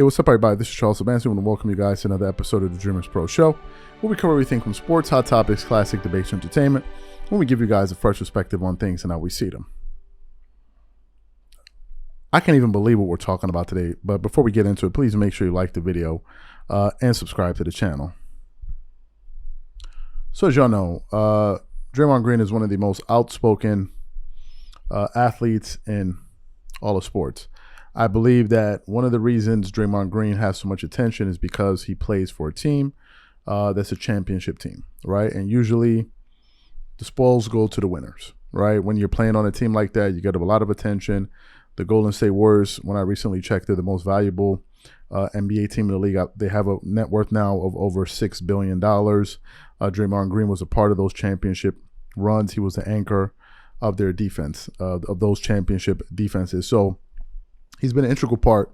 Hey, what's up, everybody? This is Charles Sebastian. I want to welcome you guys to another episode of the Dreamerspro Show, where we cover everything from sports, hot topics, classic debates, entertainment, when we give you guys a fresh perspective on things and how we see them. I can't even believe what we're talking about today, but before we get into it, please make sure you like the video and subscribe to the channel. So as y'all know, Draymond Green is one of the most outspoken athletes in all of sports. I believe that one of the reasons Draymond Green has so much attention is because he plays for a team that's a championship team, right? And usually the spoils go to the winners, right? When you're playing on a team like that, you get a lot of attention. The Golden State Warriors, when I recently checked, they're the most valuable NBA team in the league. They have a net worth now of over $6 billion. Draymond Green was a part of those championship runs. He was the anchor of their defense, of those championship defenses. So he's been an integral part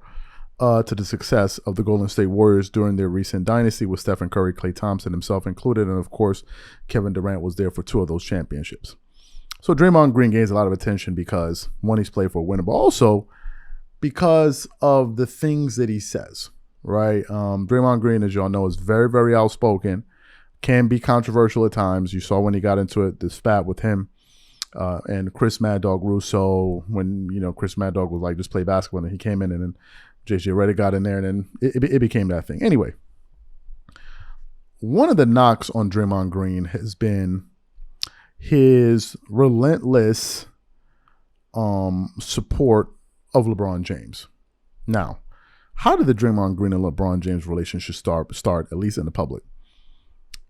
to the success of the Golden State Warriors during their recent dynasty with Stephen Curry, Klay Thompson himself included, and of course, Kevin Durant was there for 2 of those championships. So Draymond Green gains a lot of attention because, one, he's played for a winner, but also because of the things that he says, right? Draymond Green, as y'all know, is very, very outspoken, can be controversial at times. You saw when he got into it, the spat with him and Chris Mad Dog Russo, when, you know, Chris Mad Dog was like, just play basketball, and he came in, and then JJ Redick got in there, and then it became that thing. Anyway, one of the knocks on Draymond Green has been his relentless support of LeBron James. Now, how did the Draymond Green and LeBron James relationship start, at least in the public?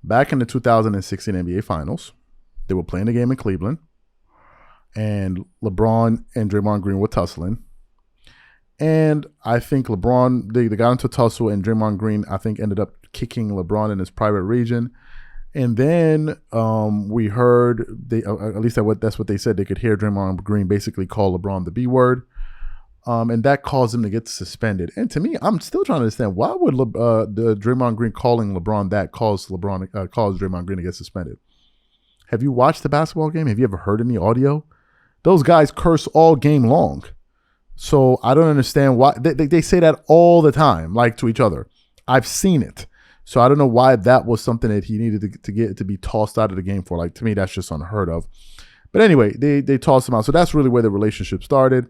Back in the 2016 NBA Finals, they were playing a game in Cleveland, and LeBron and Draymond Green were tussling. And I think LeBron, they got into a tussle, and Draymond Green, I think, ended up kicking LeBron in his private region. And then we heard, at least that's what they said, they could hear Draymond Green basically call LeBron the B word. And that caused him to get suspended. And to me, I'm still trying to understand, why would the Draymond Green calling LeBron that cause Draymond Green to get suspended? Have you watched the basketball game? Have you ever heard any audio? Those guys curse all game long. So I don't understand why. They say that all the time, like to each other. I've seen it. So I don't know why that was something that he needed to be tossed out of the game for. Like, to me, that's just unheard of. But anyway, they tossed him out. So that's really where the relationship started.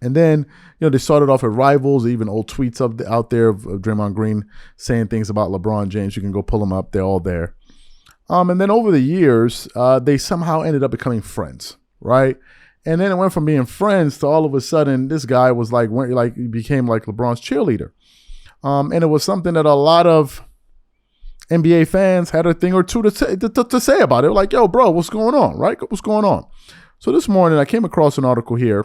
And then, you know, they started off as rivals, even old tweets out there of Draymond Green saying things about LeBron James. You can go pull them up. They're all there. And then over the years, they somehow ended up becoming friends, right? And then it went from being friends to all of a sudden, this guy was he became like LeBron's cheerleader. And it was something that a lot of NBA fans had a thing or two to say about it. Like, yo, bro, what's going on, right? What's going on? So this morning, I came across an article here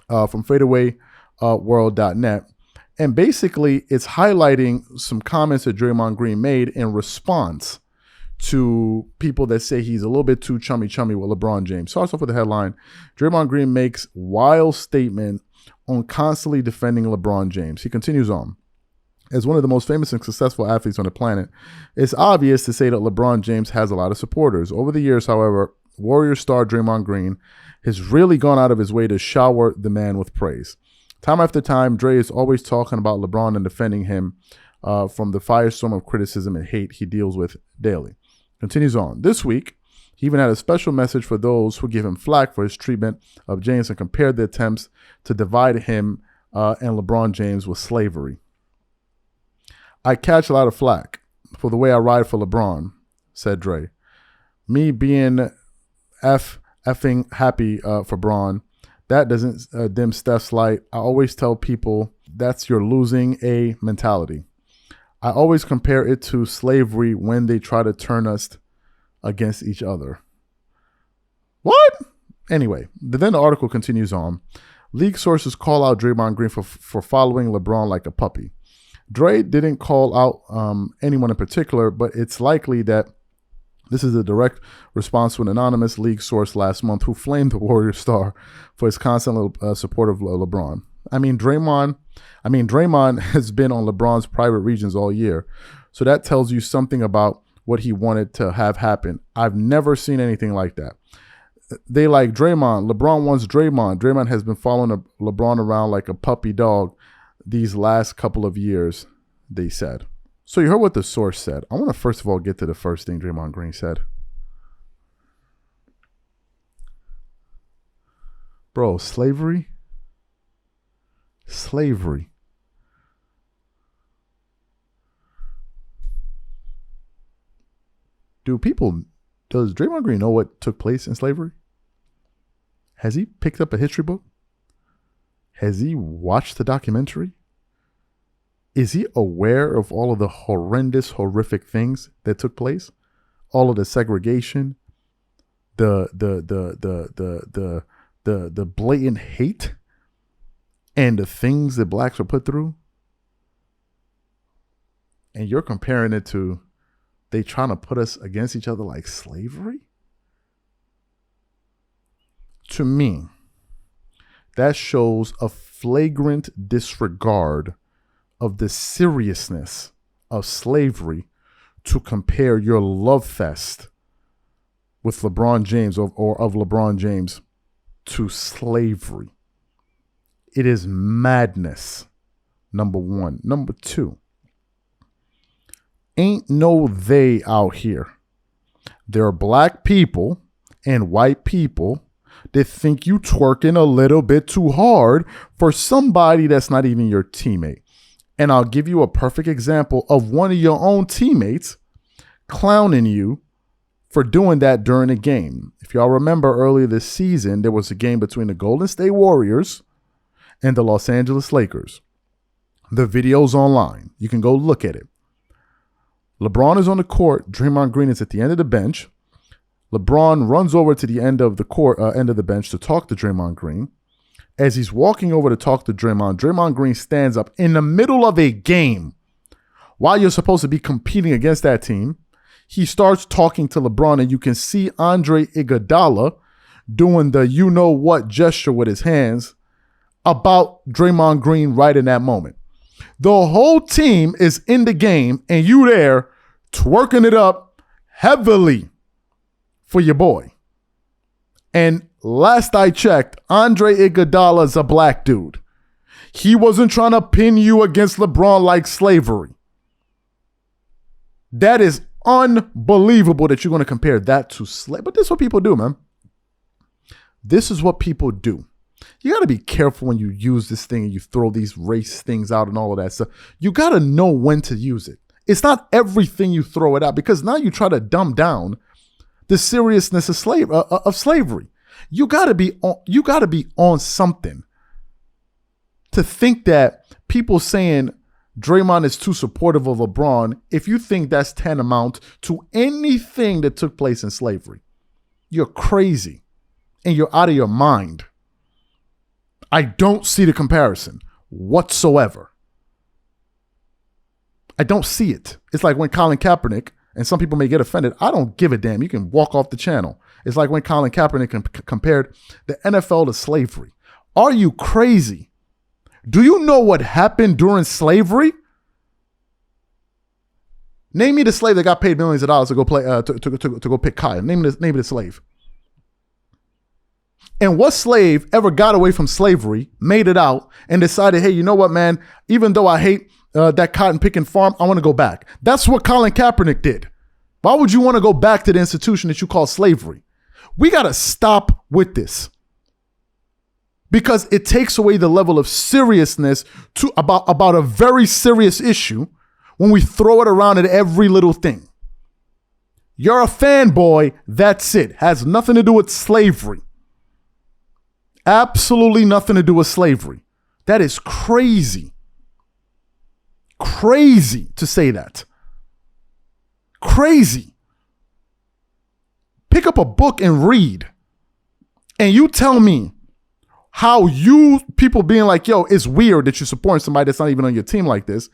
from fadeawayworld.net. And basically, it's highlighting some comments that Draymond Green made in response to people that say he's a little bit too chummy with LeBron James. Starts off with the headline: Draymond Green makes wild statement on constantly defending LeBron James. He continues on: as one of the most famous and successful athletes on the planet, it's obvious to say that LeBron James has a lot of supporters. Over the years, however, Warrior star Draymond Green has really gone out of his way to shower the man with praise. Time after time, Dre is always talking about LeBron and defending him from the firestorm of criticism and hate he deals with daily. Continues on: this week, he even had a special message for those who give him flack for his treatment of James and compared the attempts to divide him and LeBron James with slavery. I catch a lot of flack for the way I ride for LeBron, said Dre. Me being effing happy for Bron, that doesn't dim Steph's light. I always tell people that's your losing a mentality. I always compare it to slavery when they try to turn us against each other. What? Anyway, then the article continues on. League sources call out Draymond Green for following LeBron like a puppy. Dre didn't call out anyone in particular, but it's likely that this is a direct response to an anonymous league source last month who flamed the Warrior star for his constant support of LeBron. Draymond has been on LeBron's private regions all year. So that tells you something about what he wanted to have happen. I've never seen anything like that. They like Draymond. LeBron wants Draymond. Draymond has been following LeBron around like a puppy dog. these last couple of years they said. So you heard what the source said. I want to first of all get to the first thing Draymond Green said. Bro, slavery. Does Draymond Green know what took place in slavery? Has he picked up a history book? Has he watched the documentary? Is he aware of all of the horrendous, horrific things that took place? All of the segregation, the blatant hate, and the things that blacks were put through? And you're comparing it to they trying to put us against each other like slavery? To me, that shows a flagrant disregard of the seriousness of slavery to compare your love fest with LeBron James or of LeBron James to slavery. It is madness, number one. Number two, ain't no they out here. There are black people and white people that think you twerking a little bit too hard for somebody that's not even your teammate. And I'll give you a perfect example of one of your own teammates clowning you for doing that during a game. If y'all remember earlier this season, there was a game between the Golden State Warriors and the Los Angeles Lakers. The video's online. You can go look at it. LeBron is on the court. Draymond Green is at the end of the bench. LeBron runs over to the end of the court, end of the bench to talk to Draymond Green. As he's walking over to talk to Draymond, Draymond Green stands up in the middle of a game while you're supposed to be competing against that team. He starts talking to LeBron, and you can see Andre Iguodala doing the you-know-what gesture with his hands about Draymond Green right in that moment. The whole team is in the game, and you there twerking it up heavily for your boy. And last I checked, Andre Iguodala is a black dude. He wasn't trying to pin you against LeBron like slavery. That is unbelievable that you're going to compare that to slavery. But this is what people do, man. This is what people do. You got to be careful when you use this thing and you throw these race things out and all of that stuff. You got to know when to use it. It's not everything you throw it out, because now you try to dumb down the seriousness of slavery. You got to be on something to think that people saying Draymond is too supportive of LeBron, if you think that's tantamount to anything that took place in slavery, you're crazy and you're out of your mind. I don't see the comparison whatsoever. I don't see it. It's like when Colin Kaepernick, and some people may get offended, I don't give a damn. You can walk off the channel. It's like when Colin Kaepernick compared the NFL to slavery. Are you crazy? Do you know what happened during slavery? Name me the slave that got paid millions of dollars to go play to go pick cotton. Name me the slave. And what slave ever got away from slavery, made it out, and decided, hey, you know what, man? Even though I hate that cotton picking farm, I want to go back. That's what Colin Kaepernick did. Why would you want to go back to the institution that you call slavery? We got to stop with this, because it takes away the level of seriousness about a very serious issue when we throw it around at every little thing. You're a fanboy. That's it. Has nothing to do with slavery. Absolutely nothing to do with slavery. That is crazy. Crazy to say that. Crazy. Pick up a book and read. And you tell me how you people being like, yo, it's weird that you're supporting somebody that's not even on your team like this,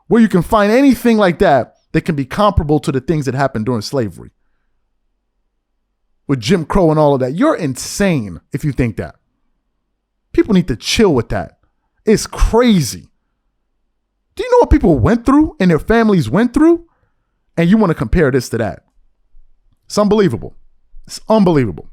where you can find anything like that that can be comparable to the things that happened during slavery. With Jim Crow and all of that. You're insane if you think that. People need to chill with that. It's crazy. Do you know what people went through and their families went through? And you want to compare this to that? It's unbelievable. It's unbelievable.